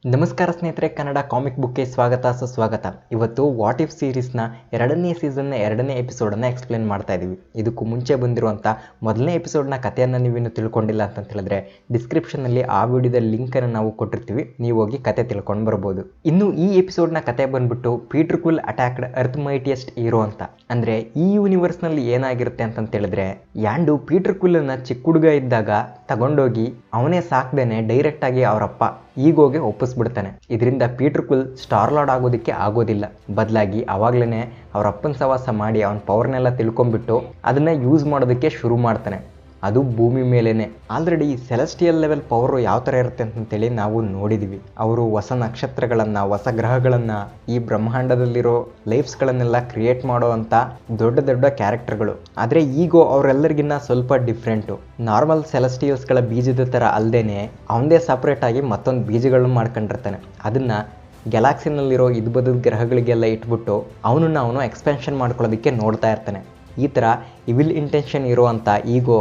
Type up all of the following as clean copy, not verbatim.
ನಮಸ್ಕಾರ ಸ್ನೇಹಿತರೆ, ಕನ್ನಡ ಕಾಮಿಕ್ ಬುಕ್ಗೆ ಸ್ವಾಗತ ಸುಸ್ವಾಗತ. ಇವತ್ತು ವಾಟ್ ಇಫ್ ಸೀರೀಸ್ನ 2ನೇ ಸೀಸನ್ನ 2ನೇ ಎಪಿಸೋಡನ್ನು ಎಕ್ಸ್ಪ್ಲೇನ್ ಮಾಡ್ತಾ ಇದ್ದೀವಿ. ಇದಕ್ಕೂ ಮುಂಚೆ ಬಂದಿರುವಂಥ ಮೊದಲನೇ ಎಪಿಸೋಡ್ನ ಕಥೆಯನ್ನು ನೀವಿನ್ನು ತಿಳ್ಕೊಂಡಿಲ್ಲ ಅಂತ ಹೇಳಿದ್ರೆ ಡಿಸ್ಕ್ರಿಪ್ಷನ್ನಲ್ಲಿ ಆ ವಿಡಿಯೋದ ಲಿಂಕನ್ನು ನಾವು ಕೊಟ್ಟಿರ್ತೀವಿ, ನೀವು ಹೋಗಿ ಕತೆ ತಿಳ್ಕೊಂಡು ಬರ್ಬೋದು. ಇನ್ನು ಈ ಎಪಿಸೋಡ್ನ ಕತೆ ಬಂದ್ಬಿಟ್ಟು Peter Quill attacked earth mightiest hero ಅಂತ. ಅಂದರೆ ಈ ಯೂನಿವರ್ಸ್ನಲ್ಲಿ ಏನಾಗಿರುತ್ತೆ ಅಂತ ಹೇಳಿದ್ರೆ, ಯಾಂಡು ಪೀಟರ್ ಕ್ವಿಲ್ಲನ್ನು ಚಿಕ್ಕ ಹುಡುಗ ಇದ್ದಾಗ ತಗೊಂಡೋಗಿ ಅವನೇ ಸಾಕ್ದೇನೆ ಡೈರೆಕ್ಟಾಗಿ ಅವರಪ್ಪ ಈಗೋಗೆ ಒಪ್ಪಿಸ್ಬಿಡ್ತಾನೆ. ಇದರಿಂದ ಪೀಟರ್ ಕ್ವಿಲ್ ಸ್ಟಾರ್ ಲಾರ್ಡ್ ಆಗೋದಕ್ಕೆ ಆಗೋದಿಲ್ಲ. ಬದಲಾಗಿ ಅವಾಗ್ಲೇ ಅವ್ರ ಅಪ್ಪನ ಸವಾಸ ಮಾಡಿ ಅವನ ಪವರ್ನೆಲ್ಲ ತಿಳ್ಕೊಂಡ್ಬಿಟ್ಟು ಅದನ್ನ ಯೂಸ್ ಮಾಡೋದಕ್ಕೆ ಶುರು ಮಾಡ್ತಾನೆ. ಅದು ಭೂಮಿ ಮೇಲೇನೆ. ಆಲ್ರೆಡಿ ಸೆಲೆಸ್ಟಿಯಲ್ ಲೆವೆಲ್ ಪವರು ಯಾವ ಥರ ಇರುತ್ತೆ ಅಂತೇಳಿ ನಾವು ನೋಡಿದ್ದೀವಿ. ಅವರು ಹೊಸ ನಕ್ಷತ್ರಗಳನ್ನು, ಹೊಸ ಗ್ರಹಗಳನ್ನು, ಈ ಬ್ರಹ್ಮಾಂಡದಲ್ಲಿರೋ ಲೈಫ್ಸ್ಗಳನ್ನೆಲ್ಲ ಕ್ರಿಯೇಟ್ ಮಾಡೋ ಅಂಥ ದೊಡ್ಡ ದೊಡ್ಡ ಕ್ಯಾರೆಕ್ಟರ್ಗಳು. ಆದರೆ ಈಗೋ ಅವರೆಲ್ಲರಿಗಿನ್ನ ಸ್ವಲ್ಪ ಡಿಫ್ರೆಂಟು. ನಾರ್ಮಲ್ ಸೆಲೆಸ್ಟಿಯಲ್ಸ್ಗಳ ಬೀಜದ ಥರ ಅಲ್ಲದೇನೆ ಅವನದೇ ಸಪ್ರೇಟಾಗಿ ಮತ್ತೊಂದು ಬೀಜಗಳನ್ನ ಮಾಡ್ಕೊಂಡಿರ್ತಾನೆ. ಅದನ್ನು ಗ್ಯಾಲಾಕ್ಸಿನಲ್ಲಿರೋ ಇದ್ಬದ ಗ್ರಹಗಳಿಗೆಲ್ಲ ಇಟ್ಬಿಟ್ಟು ಅವನು ಎಕ್ಸ್ಪೆನ್ಷನ್ ಮಾಡ್ಕೊಳ್ಳೋದಕ್ಕೆ ನೋಡ್ತಾ ಇರ್ತಾನೆ. ಈ ಥರ ಇವಿಲ್ ಇಂಟೆನ್ಷನ್ ಇರೋವಂಥ ಈಗೋ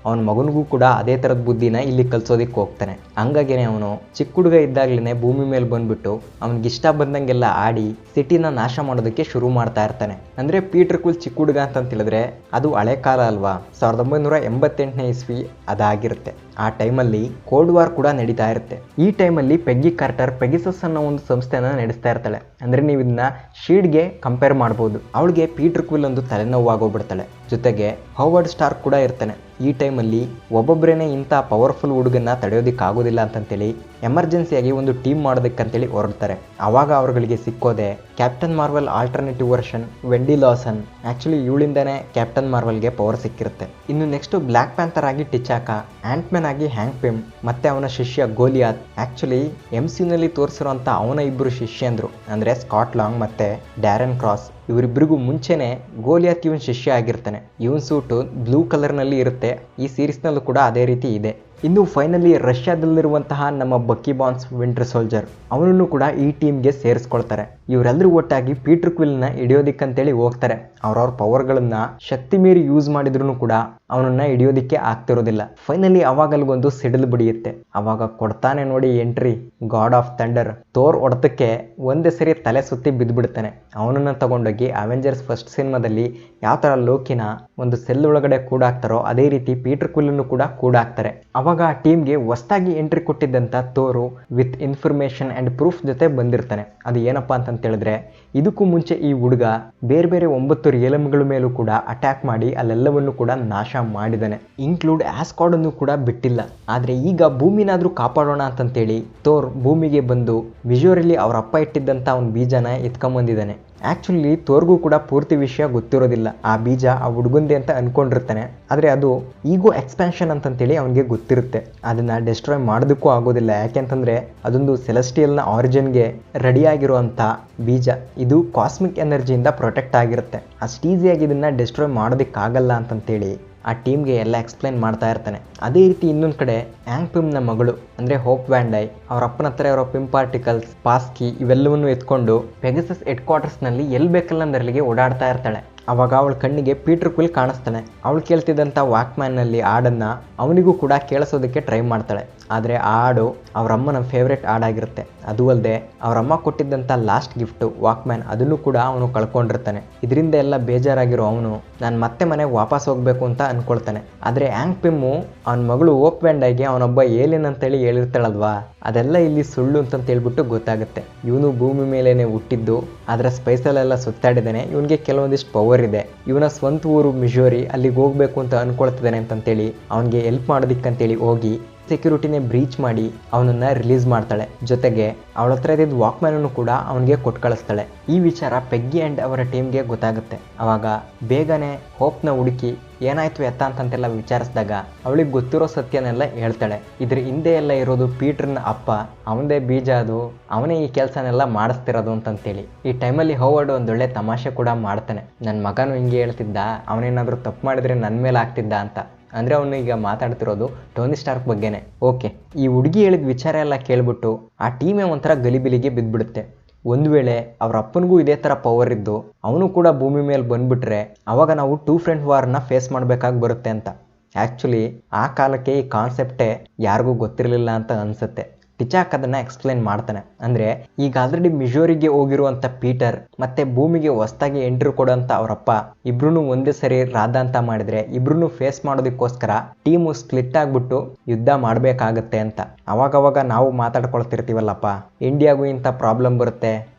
ಅವನ ಮಗನಿಗೂ ಕೂಡ ಅದೇ ಥರದ ಬುದ್ಧಿನ ಇಲ್ಲಿ ಕಲಿಸೋದಕ್ಕೆ ಹೋಗ್ತಾನೆ. ಹಂಗಾಗೇನೆ ಅವನು ಚಿಕ್ಕ ಹುಡುಗ ಇದ್ದಾಗಲೇ ಭೂಮಿ ಮೇಲೆ ಬಂದ್ಬಿಟ್ಟು ಅವನಿಗಿಷ್ಟ ಬಂದಂಗೆಲ್ಲ ಆಡಿ ಸಿಟಿನ ನಾಶ ಮಾಡೋದಕ್ಕೆ ಶುರು ಮಾಡ್ತಾ ಇರ್ತಾನೆ. ಅಂದರೆ ಪೀಟರ್ ಕ್ವಿಲ್ ಚಿಕ್ಕ ಹುಡುಗ ಅಂತ ಹೇಳಿದ್ರೆ ಅದು ಹಳೆ ಕಾಲ ಅಲ್ವಾ, 1988ನೇ ಇಸ್ವಿ ಅದಾಗಿರುತ್ತೆ. ಆ ಟೈಮಲ್ಲಿ ಕೋಲ್ಡ್ ವಾರ್ ಕೂಡ ನಡೀತಾ ಇರುತ್ತೆ. ಈ ಟೈಮಲ್ಲಿ ಪೆಗ್ಗಿ ಕಾರ್ಟರ್ ಪೆಗಿಸಸ್ ಅನ್ನೋ ಒಂದು ಸಂಸ್ಥೆನ ನಡೆಸ್ತಾ ಇರ್ತಾಳೆ. ಅಂದರೆ ನೀವು ಇದನ್ನ ಶೀಲ್ಡ್ಗೆ ಕಂಪೇರ್ ಮಾಡ್ಬೋದು. ಅವಳಿಗೆ ಪೀಟರ್ ಕ್ವಿಲ್ ಒಂದು ತಲೆನೋವಾಗೋಗ್ಬಿಡ್ತಾಳೆ. ಜೊತೆಗೆ ಹೌವರ್ಡ್ ಸ್ಟಾರ್ಕ್ ಕೂಡ ಇರ್ತಾನೆ. ಈ ಟೈಮಲ್ಲಿ ಒಬ್ಬೊಬ್ಬರೇನೆ ಇಂಥ ಪವರ್ಫುಲ್ ಹುಡುಗನ್ನ ತಡೆಯೋದಕ್ಕಾಗೋದಿಲ್ಲ ಅಂತಂತೇಳಿ ಎಮರ್ಜೆನ್ಸಿಯಾಗಿ ಒಂದು ಟೀಮ್ ಮಾಡೋದಕ್ಕಂತೇಳಿ ಹೊರಡ್ತಾರೆ. ಆವಾಗ ಅವ್ರುಗಳಿಗೆ ಸಿಕ್ಕೋದೆ captain Marvel alternative version Wendy Lawson. Actually ಇವಳಿಂದನೇ ಕ್ಯಾಪ್ಟನ್ ಮಾರ್ವೆಲ್ಗೆ ಪವರ್ ಸಿಕ್ಕಿರುತ್ತೆ. ಇನ್ನು ನೆಕ್ಸ್ಟ್ ಬ್ಲ್ಯಾಕ್ ಪ್ಯಾಂಥರ್ ಆಗಿ ಟಿಚಾಕ, ಆಂಟ್ಮ್ಯಾನ್ ಆಗಿ ಹ್ಯಾಂಕ್ ಪಿಮ್, ಮತ್ತೆ ಅವನ ಶಿಷ್ಯ ಗೋಲಿಯಾತ್. ಆ್ಯಕ್ಚುಲಿ MCUನಲ್ಲಿ ತೋರಿಸಿರುವಂಥ ಅವನ ಇಬ್ಬರು ಶಿಷ್ಯಂದ್ರು, ಅಂದರೆ ಸ್ಕಾಟ್ ಲಾಂಗ್ ಮತ್ತೆ ಡ್ಯಾರನ್ ಕ್ರಾಸ್. ಇವರಿಬ್ಬರಿಗೂ ಮುಂಚೆನೆ ಗೋಲಿಯಾತ್ ಇವನ್ ಶಿಷ್ಯ ಆಗಿರ್ತಾನೆ. ಇವನ್ ಸೂಟು ಬ್ಲೂ ಕಲರ್ನಲ್ಲಿ ಇರುತ್ತೆ. ಈ ಸೀರೀಸ್ನಲ್ಲೂ ಕೂಡ ಅದೇ ರೀತಿ ಇದೆ. ಇನ್ನು ಫೈನಲಿ ರಷ್ಯಾದಲ್ಲಿರುವಂತಹ ನಮ್ಮ ಬಕ್ಕಿ ಬಾನ್ಸ್ ವಿಂಟರ್ ಸೋಲ್ಜರ್, ಅವನನ್ನು ಕೂಡ ಈ ಟೀಮ್ಗೆ ಸೇರಿಸ್ಕೊಳ್ತಾರೆ. ಇವರೆಲ್ಲರೂ ಒಟ್ಟಾಗಿ ಪೀಟರ್ ಕ್ವಿಲ್ನ ಹಿಡಿಯೋದಿಕ್ಕಂತೇಳಿ ಹೋಗ್ತಾರೆ. ಅವ್ರವ್ರ ಪವರ್ಗಳನ್ನ ಶಕ್ತಿ ಮೀರಿ ಯೂಸ್ ಮಾಡಿದ್ರು ಕೂಡ ಅವನನ್ನ ಹಿಡಿಯೋದಿಕ್ಕೆ ಆಗ್ತಿರೋದಿಲ್ಲ. ಫೈನಲಿ ಅವಾಗಲ್ಗೊಂದು ಸಿಡಿಲು ಬಡಿಯುತ್ತೆ. ಅವಾಗ ಕೊಡ್ತಾನೆ ನೋಡಿ entry god of thunder. Thor ಹೊಡೆತಕ್ಕೆ ಒಂದೇ ಸರಿ ತಲೆ ಸುತ್ತಿ ಬಿದ್ದುಬಿಡ್ತಾನೆ. ಅವನನ್ನ ತಗೊಂಡೋಗಿ ಅವೆಂಜರ್ಸ್ ಫಸ್ಟ್ ಸಿನಿಮಾದಲ್ಲಿ ಯಾವ ಥರ ಲೋಕಿನ ಒಂದು ಸೆಲ್ ಒಳಗಡೆ ಕೂಡಾಕ್ತಾರೋ ಅದೇ ರೀತಿ ಪೀಟರ್ ಕ್ವಿಲ್ಲನ್ನು ಕೂಡ ಕೂಡಾಕ್ತಾರೆ. ಅವಾಗ ಆ ಟೀಮ್ಗೆ ಹೊಸದಾಗಿ ಎಂಟ್ರಿ ಕೊಟ್ಟಿದ್ದಂಥ Thor with information and proof ಜೊತೆ ಬಂದಿರ್ತಾನೆ. ಅದು ಏನಪ್ಪ ಅಂತ ಹೇಳಿದ್ರೆ, ಇದಕ್ಕೂ ಮುಂಚೆ ಈ ಹುಡುಗ ಬೇರೆ ಬೇರೆ 9 ರಿಯಲಮ್ಗಳ ಮೇಲೂ ಕೂಡ ಅಟ್ಯಾಕ್ ಮಾಡಿ ಅಲ್ಲೆಲ್ಲವನ್ನು ಕೂಡ ನಾಶ ಮಾಡಿದ್ದಾನೆ. ಇನ್ಕ್ಲೂಡ್ ಆಸ್ಕಾರ್ಡ್ ಅನ್ನು ಕೂಡ ಬಿಟ್ಟಿಲ್ಲ. ಆದರೆ ಈಗ ಭೂಮಿನಾದ್ರೂ ಕಾಪಾಡೋಣ ಅಂತಂತೇಳಿ ಥೋರ್ ಭೂಮಿಗೆ ಬಂದು ವಿಜುವರಲ್ಲಿ ಅವ್ರ ಅಪ್ಪ ಇಟ್ಟಿದ್ದಂಥ ಒಂದು ಬೀಜನ ಎತ್ಕೊಂಬಂದಿದ್ದಾನೆ. ಆ್ಯಕ್ಚುಲಿ ಥೋರ್ಗೂ ಕೂಡ ಪೂರ್ತಿ ವಿಷಯ ಗೊತ್ತಿರೋದಿಲ್ಲ. ಆ ಬೀಜ ಆ ಹುಡುಗಂದೆ ಅಂತ ಅನ್ಕೊಂಡಿರ್ತಾನೆ. ಆದರೆ ಅದು ಈಗೋ ಎಕ್ಸ್ಪ್ಯಾನ್ಷನ್ ಅಂತಂತೇಳಿ ಅವನಿಗೆ ಗೊತ್ತಿರುತ್ತೆ. ಅದನ್ನು ಡೆಸ್ಟ್ರಾಯ್ ಮಾಡೋದಕ್ಕೂ ಆಗೋದಿಲ್ಲ. ಯಾಕೆಂತಂದರೆ ಅದೊಂದು ಸೆಲೆಸ್ಟಿಯಲ್ನ ಆರಿಜಿನ್ಗೆ ರೆಡಿಯಾಗಿರುವಂಥ ಬೀಜ. ಇದು ಕಾಸ್ಮಿಕ್ ಎನರ್ಜಿಯಿಂದ ಪ್ರೊಟೆಕ್ಟ್ ಆಗಿರುತ್ತೆ. ಅಷ್ಟು ಈಸಿಯಾಗಿ ಇದನ್ನು ಡೆಸ್ಟ್ರಾಯ್ ಮಾಡೋದಕ್ಕಾಗಲ್ಲ ಅಂತಂತೇಳಿ ಆ ಟೀಮ್ಗೆ ಎಲ್ಲ ಎಕ್ಸ್ಪ್ಲೈನ್ ಮಾಡ್ತಾ ಇರ್ತಾನೆ. ಅದೇ ರೀತಿ ಇನ್ನೊಂದು ಕಡೆ ಹ್ಯಾಂಕ್ ಪಿಮ್ನ ಮಗಳು ಅಂದರೆ ಹೋಪ್ ವ್ಯಾಂಡೈ ಅವ್ರ ಅಪ್ಪನ ಹತ್ರ ಅವರ ಪಿಮ್ ಪಾರ್ಟಿಕಲ್ಸ್, ಪಾಸ್ಕಿ ಇವೆಲ್ಲವನ್ನು ಎತ್ಕೊಂಡು ಪೆಗಸಸ್ ಹೆಡ್ ಕ್ವಾರ್ಟರ್ಸ್ನಲ್ಲಿ ಎಲ್ಲಿ ಬೇಕಲ್ಲಂದರಲ್ಲಿಗೆ ಓಡಾಡ್ತಾ ಇರ್ತಾಳೆ. ಅವಾಗ ಅವಳ ಕಣ್ಣಿಗೆ ಪೀಟರ್ ಕ್ವಿಲ್ ಕಾಣಿಸ್ತಾನೆ. ಅವಳು ಕೇಳ್ತಿದ್ದಂಥ ವಾಕ್ಮ್ಯಾನ್ನಲ್ಲಿ ಹಾಡನ್ನು ಅವನಿಗೂ ಕೂಡ ಕೇಳಿಸೋದಕ್ಕೆ ಟ್ರೈ ಮಾಡ್ತಾಳೆ. ಆದರೆ ಆ ಹಾಡು ಅವರಮ್ಮನ ಫೇವ್ರೆಟ್ ಹಾಡಾಗಿರುತ್ತೆ. ಅದು ಅಲ್ಲದೆ ಅವರಮ್ಮ ಕೊಟ್ಟಿದ್ದಂಥ ಲಾಸ್ಟ್ ಗಿಫ್ಟು ವಾಕ್ಮ್ಯಾನ್, ಅದನ್ನು ಕೂಡ ಅವನು ಕಳ್ಕೊಂಡಿರ್ತಾನೆ. ಇದರಿಂದ ಎಲ್ಲ ಬೇಜಾರಾಗಿರೋ ಅವನು ನಾನು ಮತ್ತೆ ಮನೆಗೆ ವಾಪಸ್ ಹೋಗಬೇಕು ಅಂತ ಅಂದ್ಕೊಳ್ತಾನೆ. ಆದರೆ ಹ್ಯಾಂಕ್ ಪಿಮ್ಮು ಅವನ ಮಗಳು ಹೋಪ್ ವ್ಯಾಂಡೈಗೆ ಅವನೊಬ್ಬ ಏಲಿಯನ್ ಅಂತೇಳಿ ಹೇಳಿರ್ತಾಳಲ್ವಾ, ಅದೆಲ್ಲ ಇಲ್ಲಿ ಸುಳ್ಳು ಅಂತಂತ ಹೇಳ್ಬಿಟ್ಟು ಗೊತ್ತಾಗುತ್ತೆ. ಇವನು ಭೂಮಿ ಮೇಲೇನೆ ಹುಟ್ಟಿದ್ದು, ಅದರ ಸ್ಪೈಸಲ್ಲೆಲ್ಲ ಸುತ್ತಾಡಿದ್ದಾನೆ. ಇವನಿಗೆ ಕೆಲವೊಂದಿಷ್ಟು ಪವರ್ ಇದೆ. ಇವನ ಸ್ವಂತ ಊರು ಮಿಜೋರಿ, ಅಲ್ಲಿಗೆ ಹೋಗ್ಬೇಕು ಅಂತ ಅನ್ಕೊಳ್ತಿದ್ದಾನೆ ಅಂತಂತೇಳಿ ಅವನಿಗೆ ಹೆಲ್ಪ್ ಮಾಡೋದಿಕ್ಕಂತೇಳಿ ಹೋಗಿ ಸೆಕ್ಯೂರಿಟಿನೇ ಬ್ರೀಚ್ ಮಾಡಿ ಅವನನ್ನು ರಿಲೀಸ್ ಮಾಡ್ತಾಳೆ. ಜೊತೆಗೆ ಅವಳ ಹತ್ರ ಇದ್ದಿದ್ದ ವಾಕ್ಮ್ಯಾನನ್ನು ಕೂಡ ಅವನಿಗೆ ಕೊಟ್ಟು ಕಳಿಸ್ತಾಳೆ. ಈ ವಿಚಾರ ಪೆಗ್ಗಿ ಆ್ಯಂಡ್ ಅವರ ಟೀಮ್ಗೆ ಗೊತ್ತಾಗುತ್ತೆ. ಅವಾಗ ಬೇಗನೆ ಹೋಪ್ನ ಹುಡುಕಿ ಏನಾಯ್ತು ಎತ್ತ ಅಂತಂತೆಲ್ಲ ವಿಚಾರಿಸಿದಾಗ ಅವಳಿಗೆ ಗೊತ್ತಿರೋ ಸತ್ಯನೆಲ್ಲ ಹೇಳ್ತಾಳೆ. ಇದ್ರ ಹಿಂದೆ ಎಲ್ಲ ಇರೋದು ಪೀಟರ್ನ ಅಪ್ಪ, ಅವನದೇ ಬೀಜ, ಅದು ಅವನೇ ಈ ಕೆಲಸನೆಲ್ಲ ಮಾಡಿಸ್ತಿರೋದು ಅಂತಂತೇಳಿ. ಈ ಟೈಮಲ್ಲಿ ಹೌವರ್ಡ್ ಒಂದೊಳ್ಳೆ ತಮಾಷೆ ಕೂಡ ಮಾಡ್ತಾನೆ. ನನ್ನ ಮಗನೂ ಹಿಂಗೆ ಹೇಳ್ತಿದ್ದ, ಅವನೇನಾದರೂ ತಪ್ಪು ಮಾಡಿದ್ರೆ ನನ್ನ ಮೇಲೆ ಆಗ್ತಿದ್ದ ಅಂತ. ಅಂದರೆ ಅವನು ಈಗ ಮಾತಾಡ್ತಿರೋದು ಟೋನಿ ಸ್ಟಾರ್ಕ್ ಬಗ್ಗೆನೇ. ಓಕೆ, ಈ ಹುಡುಗಿ ಹೇಳಿದ ವಿಚಾರ ಎಲ್ಲ ಕೇಳ್ಬಿಟ್ಟು ಆ ಟೀಮೇ ಒಂಥರ ಗಲಿಬಿಲಿಗೆ ಬಿದ್ದುಬಿಡುತ್ತೆ. ಒಂದು ವೇಳೆ ಅವ್ರ ಅಪ್ಪನಿಗೂ ಇದೇ ಥರ ಪವರ್ ಇದ್ದು ಅವನು ಕೂಡ ಭೂಮಿ ಮೇಲೆ ಬಂದುಬಿಟ್ರೆ ಆವಾಗ ನಾವು 2 ಫ್ರಂಟ್ ವಾರ್ನ ಫೇಸ್ ಮಾಡಬೇಕಾಗಿ ಬರುತ್ತೆ ಅಂತ. ಆ್ಯಕ್ಚುಲಿ ಆ ಕಾಲಕ್ಕೆ ಈ ಕಾನ್ಸೆಪ್ಟೇ ಯಾರಿಗೂ ಗೊತ್ತಿರಲಿಲ್ಲ ಅಂತ ಅನಿಸುತ್ತೆ. ಟಿಚಾಕ್ ಅದನ್ನ ಎಕ್ಸ್ಪ್ಲೈನ್ ಮಾಡ್ತಾನೆ. ಅಂದ್ರೆ ಈಗ ಆಲ್ರೆಡಿ ಮಿಜೋರಿಗೆ ಹೋಗಿರುವಂತ ಪೀಟರ್ ಮತ್ತೆ ಭೂಮಿಗೆ ಹೊಸದಾಗಿ ಎಂಟ್ರಿ ಕೊಡುವಂತ ಅವರಪ್ಪ ಇಬ್ರು ಒಂದೇ ಸರಿ ರಾಧಾ ಅಂತ ಮಾಡಿದ್ರೆ ಇಬ್ರು ಫೇಸ್ ಮಾಡೋದಕ್ಕೋಸ್ಕರ ಟೀಮು ಸ್ಪ್ಲಿಟ್ ಆಗ್ಬಿಟ್ಟು ಯುದ್ಧ ಮಾಡ್ಬೇಕಾಗತ್ತೆ ಅಂತ. ಅವಾಗವಾಗ ನಾವು ಮಾತಾಡ್ಕೊಳ್ತಿರ್ತೀವಲ್ಲಪ್ಪ, ಇಂಡಿಯಾಗೂ ಇಂಥ ಪ್ರಾಬ್ಲಮ್ ಬರುತ್ತೆ,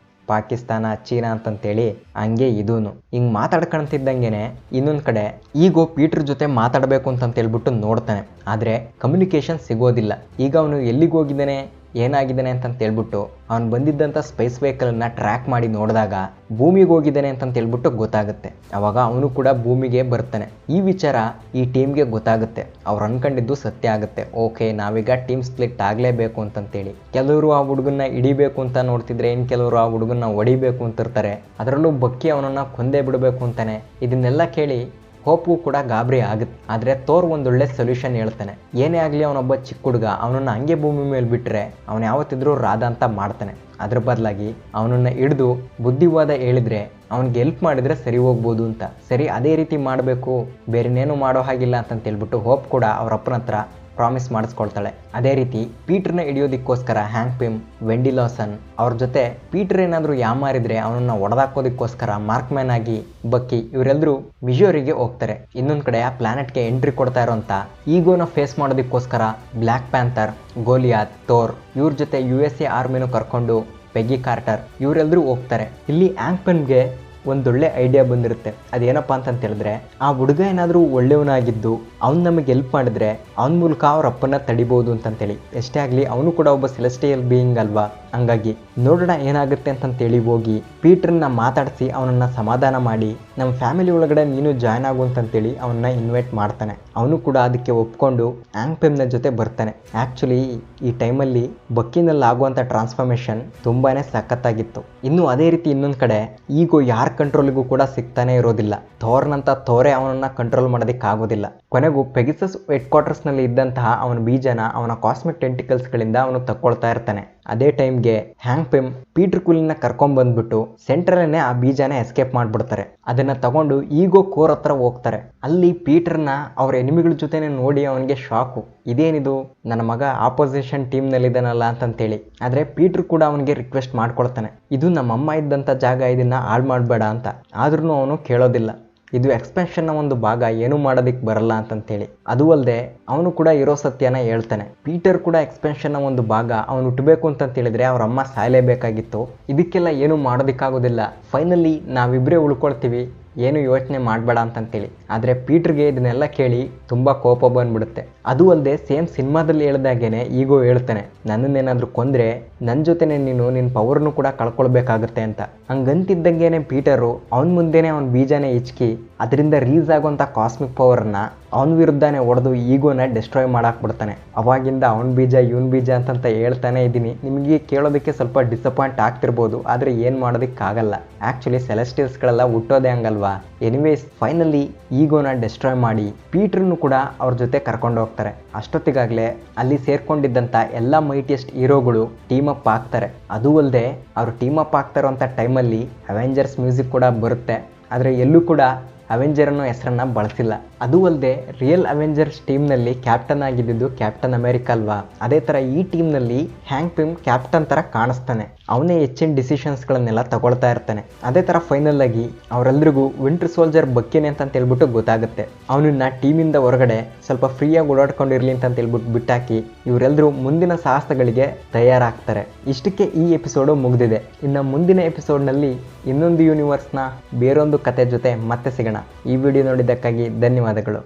ಪಾಕಿಸ್ತಾನ ಚೀನಾ ಅಂತಂತೇಳಿ, ಹಂಗೆ ಇದೂನು ಹಿಂಗ್ ಮಾತಾಡ್ಕೊಂತಿದ್ದಂಗೆನೆ ಇನ್ನೊಂದ್ ಕಡೆ ಈಗ ಪೀಟರ್ ಜೊತೆ ಮಾತಾಡ್ಬೇಕು ಅಂತ ಹೇಳ್ಬಿಟ್ಟು ನೋಡ್ತಾನೆ. ಆದ್ರೆ ಕಮ್ಯುನಿಕೇಶನ್ ಸಿಗೋದಿಲ್ಲ. ಈಗ ಅವನು ಎಲ್ಲಿಗೆ ಹೋಗಿದ್ದಾನೆ ಏನಾಗಿದ್ದಾನೆ ಅಂತ ಹೇಳ್ಬಿಟ್ಟು ಅವ್ನು ಬಂದಿದ್ದಂಥ ಸ್ಪೇಸ್ ವೆಹಿಕಲ್ನ ಟ್ರ್ಯಾಕ್ ಮಾಡಿ ನೋಡಿದಾಗ ಭೂಮಿಗೆ ಹೋಗಿದ್ದಾನೆ ಅಂತ ಹೇಳ್ಬಿಟ್ಟು ಗೊತ್ತಾಗುತ್ತೆ. ಅವಾಗ ಅವನು ಕೂಡ ಭೂಮಿಗೆ ಬರ್ತಾನೆ. ಈ ವಿಚಾರ ಈ ಟೀಮ್ಗೆ ಗೊತ್ತಾಗುತ್ತೆ. ಅವ್ರು ಅನ್ಕೊಂಡಿದ್ದು ಸತ್ಯ ಆಗುತ್ತೆ. ಓಕೆ, ನಾವೀಗ ಟೀಮ್ ಸ್ಪ್ಲಿಟ್ ಆಗಲೇಬೇಕು ಅಂತಂತೇಳಿ. ಕೆಲವರು ಆ ಹುಡುಗನ್ನ ಹಿಡಿಬೇಕು ಅಂತ ನೋಡ್ತಿದ್ರೆ, ಇನ್ನು ಕೆಲವರು ಆ ಹುಡುಗನ್ನ ಹೊಡಿಬೇಕು ಅಂತಿರ್ತಾರೆ. ಅದರಲ್ಲೂ ಬಕ್ಕಿ ಅವನನ್ನ ಕೊಂದೇ ಬಿಡಬೇಕು ಅಂತಾನೆ. ಇದನ್ನೆಲ್ಲ ಕೇಳಿ ಹೋಪ್ಗೂ ಕೂಡ ಗಾಬರಿ ಆಗುತ್ತೆ. ಆದರೆ ಥೋರ್ ಒಂದೊಳ್ಳೆ ಸೊಲ್ಯೂಷನ್ ಹೇಳ್ತಾನೆ. ಏನೇ ಆಗಲಿ ಅವನೊಬ್ಬ ಚಿಕ್ಕ ಹುಡುಗ, ಅವನನ್ನು ಹಂಗೆ ಭೂಮಿ ಮೇಲೆ ಬಿಟ್ಟರೆ ಅವನು ಯಾವತ್ತಿದ್ರೂ ರಾಧಾ ಅಂತ ಮಾಡ್ತಾನೆ. ಅದ್ರ ಬದಲಾಗಿ ಅವನನ್ನು ಹಿಡಿದು ಬುದ್ಧಿವಾದ ಹೇಳಿದ್ರೆ ಅವನಿಗೆ ಹೆಲ್ಪ್ ಮಾಡಿದ್ರೆ ಸರಿ ಹೋಗ್ಬೋದು ಅಂತ. ಸರಿ, ಅದೇ ರೀತಿ ಮಾಡಬೇಕು, ಬೇರೆನೇನು ಮಾಡೋ ಹಾಗಿಲ್ಲ ಅಂತ ಹೇಳ್ಬಿಟ್ಟು ಹೋಪ್ ಕೂಡ ಅವ್ರ ಅಪ್ಪನ ಹತ್ರ ಪ್ರಾಮಿಸ್ ಮಾಡಿಸ್ಕೊಳ್ತಾಳೆ. ಅದೇ ರೀತಿ ಪೀಟರ್ನ ಹಿಡಿಯೋದಕ್ಕೋಸ್ಕರ ಹ್ಯಾಂಕ್ ಪಿಮ್, ವೆಂಡಿ ಲಾಸನ್ ಅವ್ರ ಜೊತೆ ಪೀಟರ್ ಏನಾದರೂ ಯಾಮಾರಿದ್ರೆ ಅವನನ್ನ ಹೊಡೆದಾಕೋದಕ್ಕೋಸ್ಕರ ಮಾರ್ಕ್ ಮ್ಯಾನ್ ಆಗಿ ಬಕ್ಕಿ ಇವರೆಲ್ಲರೂ ಮಿಜೋರಿಗೆ ಹೋಗ್ತಾರೆ. ಇನ್ನೊಂದು ಕಡೆ ಆ ಪ್ಲಾನೆಟ್ಗೆ ಎಂಟ್ರಿ ಕೊಡ್ತಾ ಇರೋಂಥ ಈಗೋನ ಫೇಸ್ ಮಾಡೋದಕ್ಕೋಸ್ಕರ ಬ್ಲ್ಯಾಕ್ ಪ್ಯಾಂಥರ್, ಗೋಲಿಯಾತ್, ಥೋರ್ ಇವ್ರ ಜೊತೆ USA ಆರ್ಮಿನೂ ಕರ್ಕೊಂಡು ಪೆಗ್ಗಿ ಕಾರ್ಟರ್ ಇವರೆಲ್ಲರೂ ಹೋಗ್ತಾರೆ. ಇಲ್ಲಿ ಹ್ಯಾಂಕ್ ಪಿಮ್ಗೆ ಒಂದೊಳ್ಳೆ ಐಡಿಯಾ ಬಂದಿರುತ್ತೆ. ಅದೇನಪ್ಪ ಅಂತ ಹೇಳಿದ್ರೆ, ಆ ಹುಡುಗ ಏನಾದರೂ ಒಳ್ಳೆಯವನಾಗಿದ್ದು ಅವ್ನು ನಮಗೆ ಹೆಲ್ಪ್ ಮಾಡಿದ್ರೆ ಅವನ ಮೂಲಕ ಅವ್ರ ಅಪ್ಪನ ತಡಿಬೋದು ಅಂತಂತೇಳಿ. ಎಷ್ಟೇ ಆಗಲಿ ಅವನು ಕೂಡ ಒಬ್ಬ ಸೆಲೆಸ್ಟಿಯಲ್ ಬೀಯಿಂಗ್ ಅಲ್ವಾ, ಹಂಗಾಗಿ ನೋಡೋಣ ಏನಾಗುತ್ತೆ ಅಂತಂತೇಳಿ ಹೋಗಿ ಪೀಟರ್ನ ಮಾತಾಡಿಸಿ ಅವನನ್ನು ಸಮಾಧಾನ ಮಾಡಿ ನಮ್ಮ ಫ್ಯಾಮಿಲಿ ಒಳಗಡೆ ನೀನು ಜಾಯ್ನ್ ಆಗು ಅಂತಂತೇಳಿ ಅವನ್ನ ಇನ್ವೈಟ್ ಮಾಡ್ತಾನೆ. ಅವನು ಕೂಡ ಅದಕ್ಕೆ ಒಪ್ಕೊಂಡು ಹ್ಯಾಂಕ್ ಪಿಮ್ನ ಜೊತೆ ಬರ್ತಾನೆ. ಆ್ಯಕ್ಚುಲಿ ಈ ಟೈಮಲ್ಲಿ ಬಕ್ಕಿನಲ್ಲಿ ಆಗುವಂಥ ಟ್ರಾನ್ಸ್ಫಾರ್ಮೇಷನ್ ತುಂಬಾ ಸಖತ್ತಾಗಿತ್ತು. ಇನ್ನು ಅದೇ ರೀತಿ ಇನ್ನೊಂದು ಕಡೆ ಈಗೋ ಯಾರ ಕಂಟ್ರೋಲಿಗೂ ಕೂಡ ಸಿಗ್ತಾನೆ ಇರೋದಿಲ್ಲ. ಥೋರ್ನಂತ ಥೋರೆ ಅವನನ್ನು ಕಂಟ್ರೋಲ್ ಮಾಡೋದಕ್ಕಾಗೋದಿಲ್ಲ. ಕೊನೆಗೂ ಪೆಗಾಸಸ್ ಹೆಡ್ ಕ್ವಾರ್ಟರ್ಸ್ನಲ್ಲಿ ಇದ್ದಂತಹ ಅವನ ಬೀಜನ ಅವನ ಕಾಸ್ಮಿಕ್ ಟೆಂಟಿಕಲ್ಸ್ಗಳಿಂದ ಅವನು ತಕ್ಕೊಳ್ತಾ ಇರ್ತಾನೆ. ಅದೇ ಟೈಮ್ಗೆ ಹ್ಯಾಂಕ್ ಪಿಮ್ ಪೀಟರ್ ಕುಲಿನ ಕರ್ಕೊಂಡ್ಬಂದ್ಬಿಟ್ಟು ಸೆಂಟ್ರಲ್ಲೇ ಆ ಬೀಜನ ಎಸ್ಕೇಪ್ ಮಾಡಿಬಿಡ್ತಾರೆ. ಅದನ್ನು ತಗೊಂಡು ಈಗೋ ಕೋರ್ ಹತ್ರ ಹೋಗ್ತಾರೆ. ಅಲ್ಲಿ ಪೀಟರ್ನ ಅವ್ರ ಎನಿಮಿಗಳ ಜೊತೆನೆ ನೋಡಿ ಅವನಿಗೆ ಶಾಕು. ಇದೇನಿದು, ನನ್ನ ಮಗ ಆಪೋಸಿಷನ್ ಟೀಮ್ನಲ್ಲಿದ್ದಾನಲ್ಲ ಅಂತಂತೇಳಿ. ಆದರೆ ಪೀಟರ್ ಕೂಡ ಅವನಿಗೆ ರಿಕ್ವೆಸ್ಟ್ ಮಾಡ್ಕೊಳ್ತಾನೆ, ಇದು ನಮ್ಮಮ್ಮ ಇದ್ದಂಥ ಜಾಗ, ಇದನ್ನು ಹಾಳು ಮಾಡಬೇಡ ಅಂತ. ಆದ್ರೂ ಅವನು ಕೇಳೋದಿಲ್ಲ. ಇದು ಎಕ್ಸ್ಪೆನ್ಷನ್ನ ಒಂದು ಭಾಗ, ಏನೂ ಮಾಡೋದಕ್ಕೆ ಬರಲ್ಲ ಅಂತಂತೇಳಿ. ಅದು ಅಲ್ಲದೆ ಅವನು ಕೂಡ ಇರೋ ಸತ್ಯನ ಹೇಳ್ತಾನೆ. ಪೀಟರ್ ಕೂಡ ಎಕ್ಸ್ಪೆನ್ಷನ್ನ ಒಂದು ಭಾಗ, ಅವನು ಹುಟ್ಟಬೇಕು ಅಂತಂತೇಳಿದ್ರೆ ಅವ್ರ ಅಮ್ಮ ಸಾಯಲೇಬೇಕಾಗಿತ್ತು. ಇದಕ್ಕೆಲ್ಲ ಏನೂ ಮಾಡೋದಕ್ಕಾಗೋದಿಲ್ಲ. ಫೈನಲಿ ನಾವಿಬ್ಬರೇ ಉಳ್ಕೊಳ್ತೀವಿ, ಏನು ಯೋಚನೆ ಮಾಡಬೇಡ ಅಂತಂತೇಳಿ. ಆದರೆ ಪೀಟರ್ಗೆ ಇದನ್ನೆಲ್ಲ ಕೇಳಿ ತುಂಬ ಕೋಪ ಬಂದ್ಬಿಡುತ್ತೆ. ಅದು ಅಲ್ಲದೆ ಸೇಮ್ ಸಿನಿಮಾದಲ್ಲಿ ಹೇಳ್ದಾಗೇನೆ ಈಗೋ ಹೇಳ್ತಾನೆ, ನನ್ನನ್ನೇನಾದರೂ ಕೊಂದರೆ ನನ್ನ ಜೊತೆನೆ ನೀನು ನಿನ್ನ ಪವರ್ನು ಕೂಡ ಕಳ್ಕೊಳ್ಬೇಕಾಗುತ್ತೆ ಅಂತ. ಹಂಗಂತಿದ್ದಂಗೆನೆ ಪೀಟರು ಅವನ ಮುಂದೆನೇ ಅವನ ಬೀಜನೇ ಹಿಚ್ಕಿ ಅದರಿಂದ ರಿಲೀಸ್ ಆಗುವಂಥ ಕಾಸ್ಮಿಕ್ ಪವರನ್ನು ಅವನ ವಿರುದ್ಧನೇ ಹೊಡೆದು ಈಗೋನ ಡೆಸ್ಟ್ರಾಯ್ ಮಾಡಾಕ್ಬಿಡ್ತಾನೆ. ಅವಾಗಿಂದ ಅವನ ಬೀಜ ಇವನ್ ಬೀಜ ಅಂತಂತ ಹೇಳ್ತಾನೆ ಇದ್ದೀನಿ. ನಿಮಗೆ ಕೇಳೋದಕ್ಕೆ ಸ್ವಲ್ಪ ಡಿಸಪಾಯಿಂಟ್ ಆಗ್ತಿರ್ಬೋದು, ಆದರೆ ಏನು ಮಾಡೋದಕ್ಕಾಗಲ್ಲ. ಆ್ಯಕ್ಚುಲಿ ಸೆಲೆಸ್ಟಿಯಲ್ಸ್ಗಳೆಲ್ಲ ಹುಟ್ಟೋದೇ ಹಂಗಲ್ವಾ. ಎನಿವೇಸ್ ಫೈನಲಿ ಈಗೋನ ಡೆಸ್ಟ್ರಾಯ್ ಮಾಡಿ ಪೀಟರ್ನು ಕೂಡ ಅವ್ರ ಜೊತೆ ಕರ್ಕೊಂಡು ಹೋಗ್ತಾರೆ. ಅಷ್ಟೊತ್ತಿಗಾಗಲೇ ಅಲ್ಲಿ ಸೇರ್ಕೊಂಡಿದ್ದಂಥ ಎಲ್ಲ ಮೈಟಿಯಸ್ಟ್ ಹೀರೋಗಳು ಟೀಮ್ ಅಪ್ ಆಗ್ತಾರೆ. ಅದು ಅಲ್ಲದೆ ಅವರು ಟೀಮ್ ಅಪ್ ಆಗ್ತಾರೋ ಟೈಮಲ್ಲಿ ಅವೆಂಜರ್ಸ್ ಮ್ಯೂಸಿಕ್ ಕೂಡ ಬರುತ್ತೆ. ಆದರೆ ಎಲ್ಲೂ ಕೂಡ ಅವೆಂಜರ್ ಅನ್ನೋ ಹೆಸರನ್ನ ಬಳಸಿಲ್ಲ. ಅದು ಅಲ್ಲದೆ ರಿಯಲ್ ಅವೆಂಜರ್ಸ್ ಟೀಮ್ನಲ್ಲಿ ಕ್ಯಾಪ್ಟನ್ ಆಗಿದ್ದು ಕ್ಯಾಪ್ಟನ್ ಅಮೆರಿಕ ಅಲ್ವಾ. ಅದೇ ಥರ ಈ ಟೀಮ್ನಲ್ಲಿ ಹ್ಯಾಂಕ್ ಪಿಮ್ ಕ್ಯಾಪ್ಟನ್ ಥರ ಕಾಣಿಸ್ತಾನೆ. ಅವನೇ ಹೆಚ್ಚಿನ ಡಿಸಿಷನ್ಸ್ಗಳನ್ನೆಲ್ಲ ತಗೊಳ್ತಾ ಇರ್ತಾನೆ. ಅದೇ ಥರ ಫೈನಲ್ ಆಗಿ ಅವರೆಲ್ಲರಿಗೂ ವಿಂಟರ್ ಸೋಲ್ಜರ್ ಬಕ್ಕಿನೇ ಅಂತ ಹೇಳ್ಬಿಟ್ಟು ಗೊತ್ತಾಗುತ್ತೆ. ಅವನನ್ನ ಟೀಮಿಂದ ಹೊರಗಡೆ ಸ್ವಲ್ಪ ಫ್ರೀಯಾಗಿ ಓಡಾಡ್ಕೊಂಡಿರ್ಲಿ ಅಂತ ಹೇಳ್ಬಿಟ್ಟು ಬಿಟ್ಟಾಕಿ ಇವರೆಲ್ಲರೂ ಮುಂದಿನ ಸಾಹಸಗಳಿಗೆ ತಯಾರಾಗ್ತಾರೆ. ಇಷ್ಟಕ್ಕೆ ಈ ಎಪಿಸೋಡು ಮುಗಿದಿದೆ. ಇನ್ನು ಮುಂದಿನ ಎಪಿಸೋಡ್ನಲ್ಲಿ ಇನ್ನೊಂದು ಯೂನಿವರ್ಸ್ನ ಬೇರೊಂದು ಕತೆ ಜೊತೆ ಮತ್ತೆ ಸಿಗೋಣ. ಈ ವಿಡಿಯೋ ನೋಡಿದ್ದಕ್ಕಾಗಿ ಧನ್ಯವಾದಗಳು.